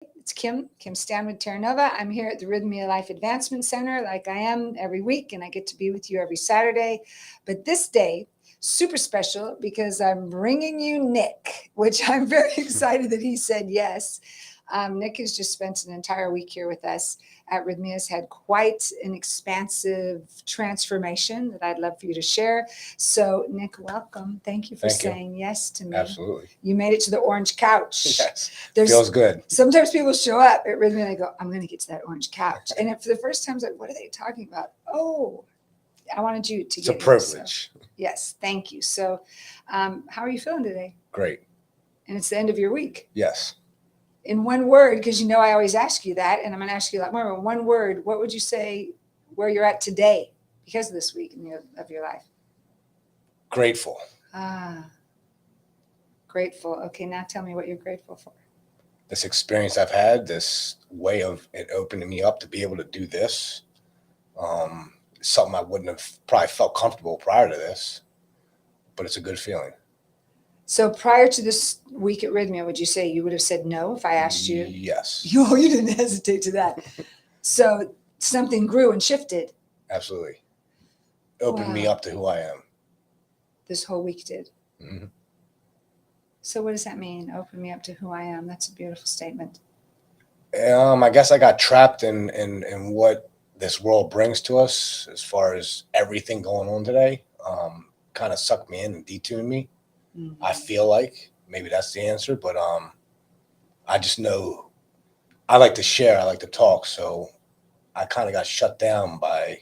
It's Kim Stanwood Terranova. I'm here at the Rythmia Life Advancement Center like I am every week, and I get to be with you every Saturday. But this day, super special because I'm bringing you Nick, which I'm very excited that he said yes. Nick has just spent an entire week here with us at Rythmia. Has had quite an expansive transformation that I'd love for you to share. So, Nick, welcome. Thank you for saying yes to me. Absolutely. You made it to the orange couch. Yes. Feels good. Sometimes people show up at Rythmia and they go, I'm going to get to that orange couch. And for the first time, I was like, what are they talking about? Oh, I wanted you to get it. It's a privilege. So, yes, thank you. So, how are you feeling today? Great. And it's the end of your week. Yes. In one word, because I always ask you that, and I'm going to ask you a lot more. In one word, what would you say where you're at today because of this week of your life? Grateful. Grateful. Okay, now tell me what you're grateful for. This experience I've had, this way of it opening me up to be able to do this, something I wouldn't have probably felt comfortable prior to this, but it's a good feeling. So prior to this week at Rythmia, would you say you would have said no if I asked you? Yes. You didn't hesitate to that. So something grew and shifted. Absolutely. Opened me up to who I am. This whole week did. Mm-hmm. So what does that mean? Open me up to who I am. That's a beautiful statement. I guess I got trapped in what this world brings to us as far as everything going on today. Kind of sucked me in and detuned me. Mm-hmm. I feel like maybe that's the answer, but I just know I like to share. I like to talk. So I kind of got shut down by,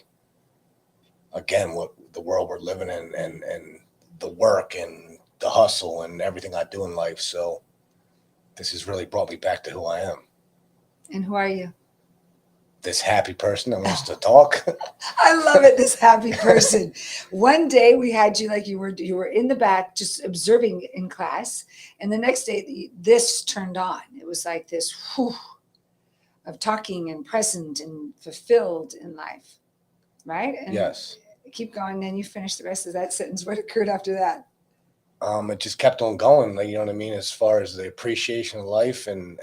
again, what the world we're living in and the work and the hustle and everything I do in life. So this has really brought me back to who I am. And who are you? This happy person that wants to talk. I love it. This happy person. One day we had you like you were in the back just observing in class, and the next day this turned on. It was like this whew of talking and present and fulfilled in life, right? And yes. Keep going. Then you finish the rest of that sentence. What occurred after that? It just kept on going. Like, you know what I mean? As far as the appreciation of life and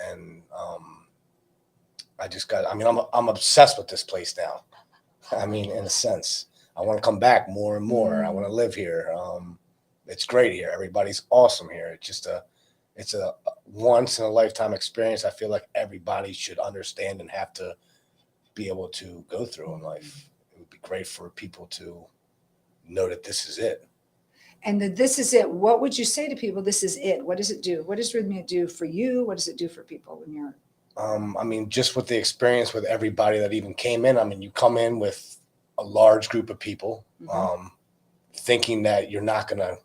I just got, I'm obsessed with this place now. I mean, in a sense, I want to come back more and more. I want to live here. It's great here. Everybody's awesome here. It's a once in a lifetime experience. I feel like everybody should understand and have to be able to go through in life. It would be great for people to know that this is it. And this is it. What would you say to people? This is it. What does it do? What does Rythmia do for you? What does it do for people when you're? Just with the experience with everybody that even came in, you come in with a large group of people, thinking that you're not going to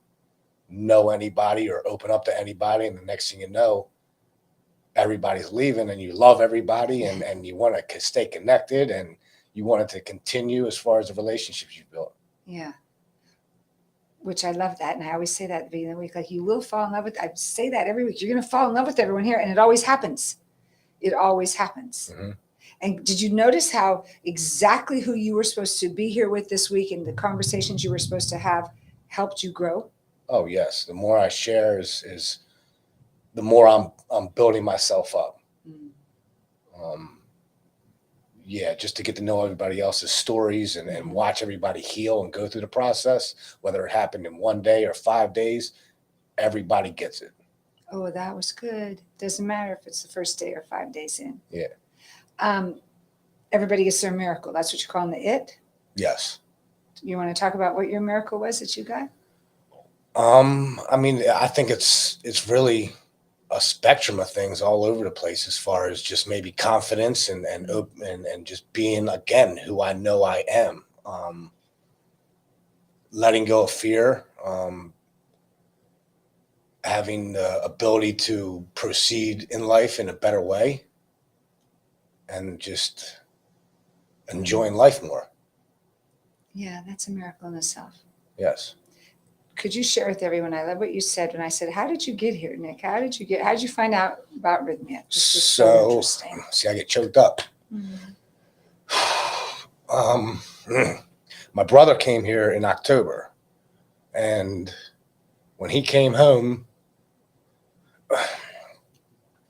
know anybody or open up to anybody. And the next thing you know, everybody's leaving and you love everybody and you want to stay connected and you want it to continue as far as the relationships you've built. Yeah. Which I love that. And I always say that at the beginning of the week, like you will fall in love with, I say that every week, you're going to fall in love with everyone here. And it always happens. It always happens. Mm-hmm. And did you notice how exactly who you were supposed to be here with this week and the conversations you were supposed to have helped you grow? Oh, yes. The more I share is the more I'm building myself up. Mm. Just to get to know everybody else's stories and watch everybody heal and go through the process, whether it happened in 1 day or 5 days, everybody gets it. Oh, that was good. Doesn't matter if it's the first day or 5 days in. Yeah. Everybody gets their miracle. That's what you're calling the it? Yes. You want to talk about what your miracle was that you got? I think it's really a spectrum of things all over the place as far as just maybe confidence and just being, again, who I know I am. Letting go of fear. Having the ability to proceed in life in a better way and just enjoying life more. Yeah, that's a miracle in itself. Yes. Could you share with everyone? I love what you said when I said, how did you get here, Nick? How did you find out about Rythmia? This was so interesting. See, I get choked up. Mm-hmm. My brother came here in October, and when he came home,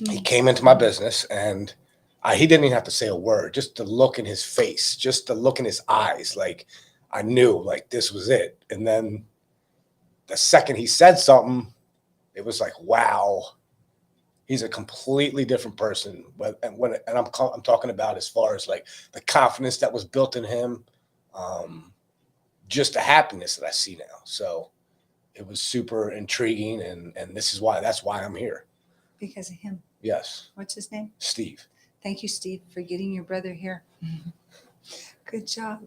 He came into my business and he didn't even have to say a word, just the look in his face, just the look in his eyes. Like I knew like this was it. And then the second he said something, it was like, wow, he's a completely different person. And I'm talking about as far as like the confidence that was built in him, just the happiness that I see now. So it was super intriguing. And that's why I'm here. Because of him. Yes. What's his name? Steve. Thank you, Steve, for getting your brother here. Good job.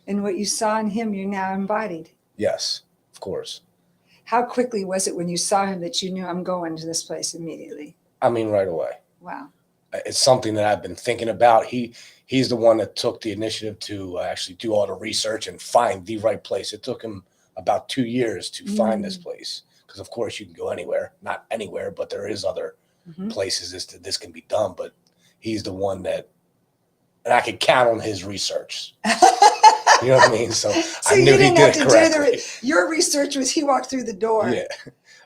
And what you saw in him, you're now embodied. Yes, of course. How quickly was it when you saw him that you knew, I'm going to this place immediately? I mean, right away. Wow. It's something that I've been thinking about. He's the one that took the initiative to actually do all the research and find the right place. It took him about 2 years to find this place. Because, of course, you can go anywhere. Not anywhere, but there is other places this can be done. But he's the one that, and I can count on his research. You know what I mean? So I knew he did it correctly. Your research was he walked through the door. Yeah.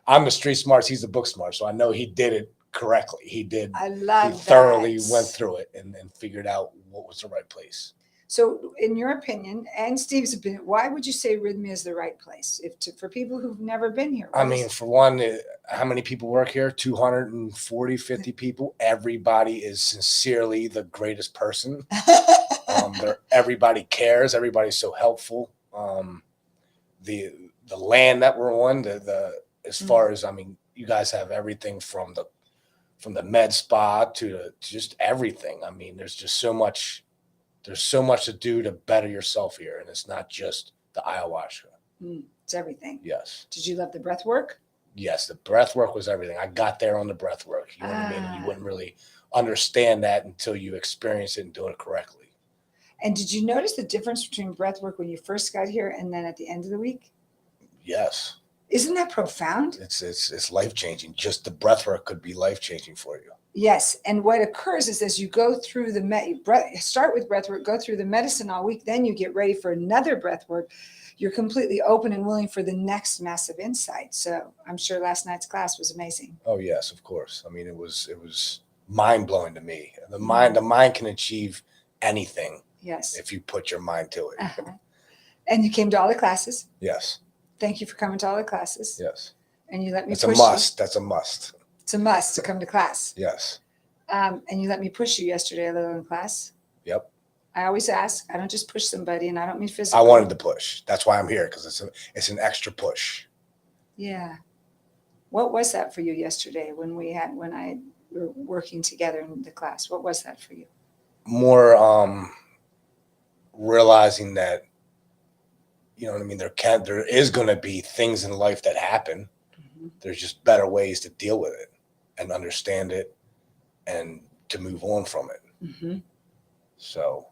I'm the street smarts. He's the book smart. So I know he did it correctly. He did. I love He thoroughly went through it and figured out what was the right place. So in your opinion and Steve's opinion, why would you say Rythmia is the right place for people who've never been here? I mean, for one, how many people work here? 240, 50 people. Everybody is sincerely the greatest person. Everybody cares. Everybody's so helpful. The land that we're on, as far as, I mean, you guys have everything from the med spa to just everything. I mean, there's just so much. There's so much to do to better yourself here, and it's not just the ayahuasca. It's everything. Yes. Did you love the breath work? Yes, the breath work was everything. I got there on the breath work. You know what I mean? And you wouldn't really understand that until you experience it and do it correctly. And did you notice the difference between breath work when you first got here and then at the end of the week? Yes. Isn't that profound? It's life-changing. Just the breath work could be life-changing for you. Yes. And what occurs is as you go through start with breath work, go through the medicine all week, then you get ready for another breath work. You're completely open and willing for the next massive insight. So I'm sure last night's class was amazing. Oh, yes, of course. I mean, it was mind-blowing to me. The mind can achieve anything. Yes. If you put your mind to it. And you came to all the classes. Yes. Thank you for coming to all the classes. Yes. And you let me push you. That's a must. It's a must to come to class. Yes. And you let me push you yesterday a little in class. Yep. I always ask. I don't just push somebody, and I don't mean physically. I wanted to push. That's why I'm here, because it's an extra push. Yeah. What was that for you yesterday when we were working together in the class? What was that for you? More realizing that, you know what I mean, there is going to be things in life that happen. There's just better ways to deal with it and understand it and to move on from it. So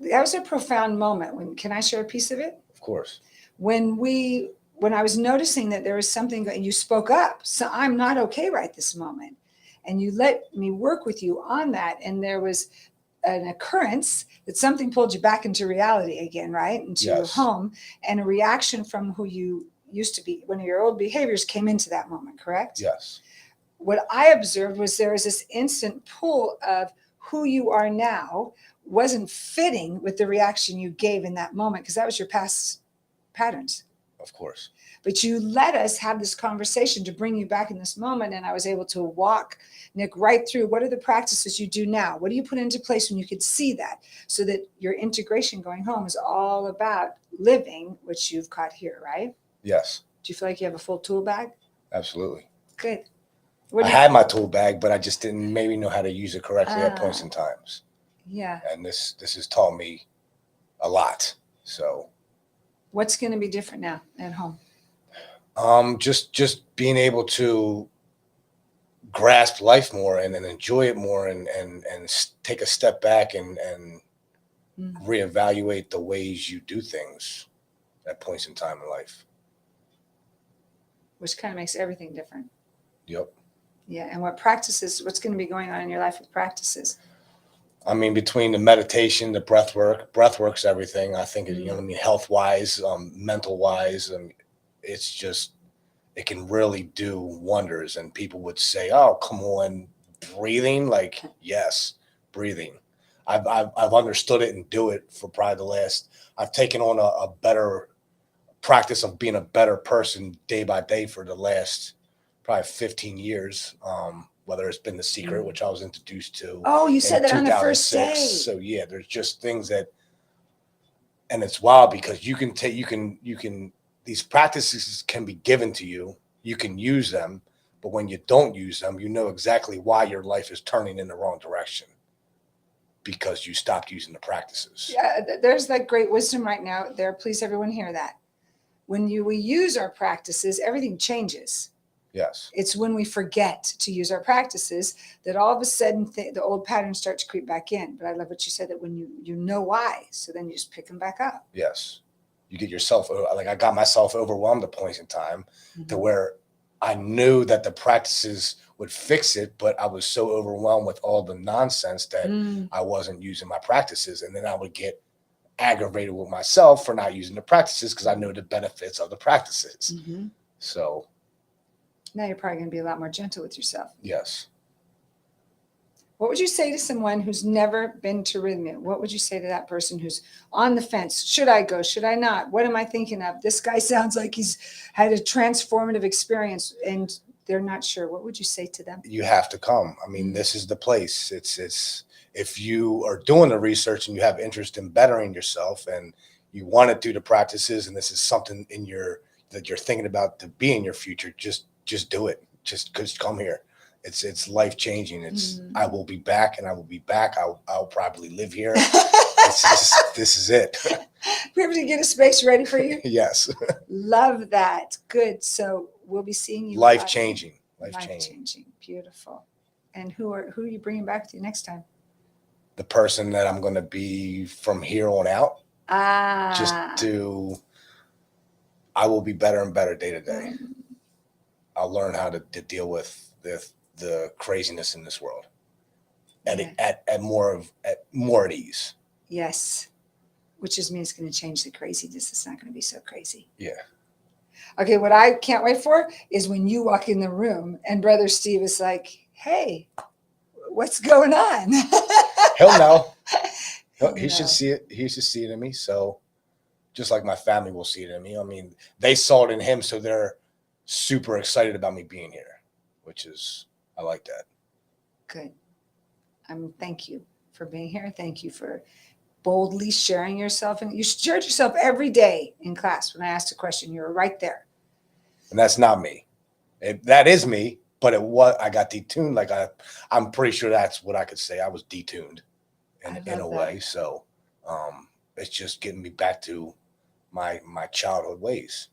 that was a profound moment. Can I share a piece of it? Of course. When I was noticing that there was something, and you spoke up, so I'm not okay right this moment. And you let me work with you on that. And there was an occurrence that something pulled you back into reality again, right? Into your home, and a reaction from who you used to be. One of your old behaviors came into that moment, correct? Yes. What I observed was there was this instant pull of who you are now wasn't fitting with the reaction you gave in that moment, because that was your past patterns. Of course. But you let us have this conversation to bring you back in this moment. And I was able to walk Nick right through what are the practices you do now? What do you put into place when you could see that? So that your integration going home is all about living, which you've caught here, right? Yes. Do you feel like you have a full tool bag? Absolutely. Good. I had my tool bag, but I just didn't maybe know how to use it correctly at points in times. Yeah. And this has taught me a lot. So what's going to be different now at home? Just being able to grasp life more and enjoy it more and take a step back and reevaluate the ways you do things at points in time in life. Which kind of makes everything different. Yep. Yeah. And what's going to be going on in your life with practices? I mean, between the meditation, the breath work's everything. I think, you know what I mean, health wise, mental wise, it's it can really do wonders. And people would say, "Oh, come on, breathing." Like, yes, breathing. I've understood it and do it for probably the last. I've taken on a better practice of being a better person day by day for the last probably 15 years. Whether it's been The Secret, which I was introduced to Oh, you in said that on the first 2006. day. So yeah, there's just things that, and it's wild because you can these practices can be given to you. You can use them, but when you don't use them, you know exactly why your life is turning in the wrong direction because you stopped using the practices. Yeah, there's that great wisdom right now there. Please, everyone, hear that. When we use our practices, everything changes. Yes. It's when we forget to use our practices that all of a sudden the old patterns start to creep back in. But I love what you said, that when you know why, so then you just pick them back up. Yes. You get yourself, like I got myself overwhelmed at points in time to where I knew that the practices would fix it, but I was so overwhelmed with all the nonsense that I wasn't using my practices. And then I would get aggravated with myself for not using the practices because I know the benefits of the practices. So now you're probably going to be a lot more gentle with yourself. yes. What would you say to someone who's never been to Rythmia? What would you say to that person who's on the fence? Should I go? Should I not? What am I thinking of? This guy sounds like he's had a transformative experience and they're not sure. What would you say to them? You have to come. I mean, this is the place. It's if you are doing the research and you have interest in bettering yourself and you want to do the practices and this is something in your that you're thinking about to be in your future, just do it. Just come here. It's life changing. I will be back and I will be back. I'll probably live here. This is it. We have to get a space ready for you. Yes. Love that. Good. So we'll be seeing you. Life changing. Beautiful. And who are you bringing back with you next time? The person that I'm going to be from here on out. I will be better and better day to day. I'll learn how to deal with the craziness in this world at more at ease. Yes. Which just means it's going to change the craziness. It's not going to be so crazy. Yeah. Okay. What I can't wait for is when you walk in the room and Brother Steve is like, "Hey, what's going on?" He'll know. He should see it. He should see it in me. So just like my family will see it in me. I mean, they saw it in him. So they're super excited about me being here, which is, I like that. Good. Thank you for being here. Thank you for boldly sharing yourself. And you shared yourself every day in class. When I asked a question, you were right there. And that's not me. That is me, but I got detuned. Like I'm pretty sure that's what I could say. I was detuned in a way. So it's just getting me back to my childhood ways.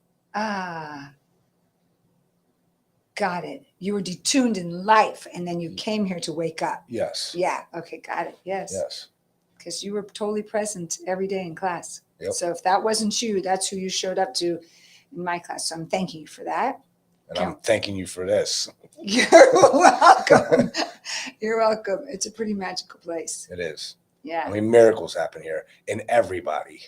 Got it. You were detuned in life and then you came here to wake up. Yes. Yeah. Okay. Got it. Yes. Yes. Because you were totally present every day in class. Yep. So if that wasn't you, that's who you showed up to in my class. So I'm thanking you for that. And I'm thanking you for this. You're welcome. You're welcome. It's a pretty magical place. It is. Yeah. I mean, miracles happen here in everybody.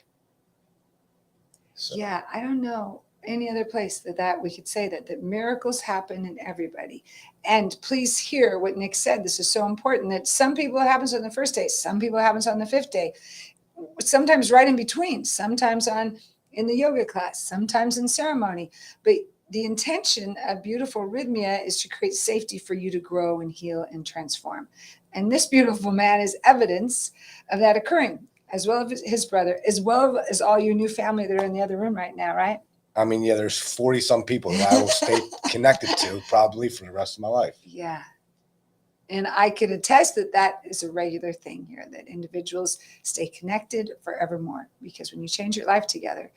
So. Yeah. I don't know any other place that we could say that miracles happen in everybody. And please hear what Nick said. This is so important that some people it happens on the first day. Some people it happens on the 5th day. Sometimes right in between. Sometimes in the yoga class. Sometimes in ceremony. But the intention of beautiful Rythmia is to create safety for you to grow and heal and transform. And this beautiful man is evidence of that occurring, as well as his brother, as well as all your new family that are in the other room right now, right? I mean, yeah, there's 40 some people that I will stay connected to probably for the rest of my life. Yeah. And I could attest that is a regular thing here, that individuals stay connected forevermore, because when you change your life together,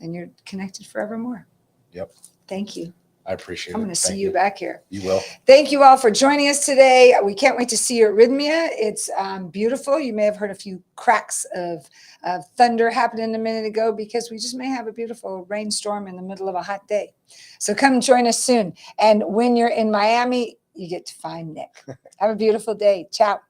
then you're connected forevermore. Yep. Thank you. I appreciate it. I'm going to see you back here. You will. Thank you all for joining us today. We can't wait to see you at Rythmia. It's beautiful. You may have heard a few cracks of thunder happening a minute ago because we just may have a beautiful rainstorm in the middle of a hot day. So come join us soon. And when you're in Miami, you get to find Nick. Have a beautiful day. Ciao.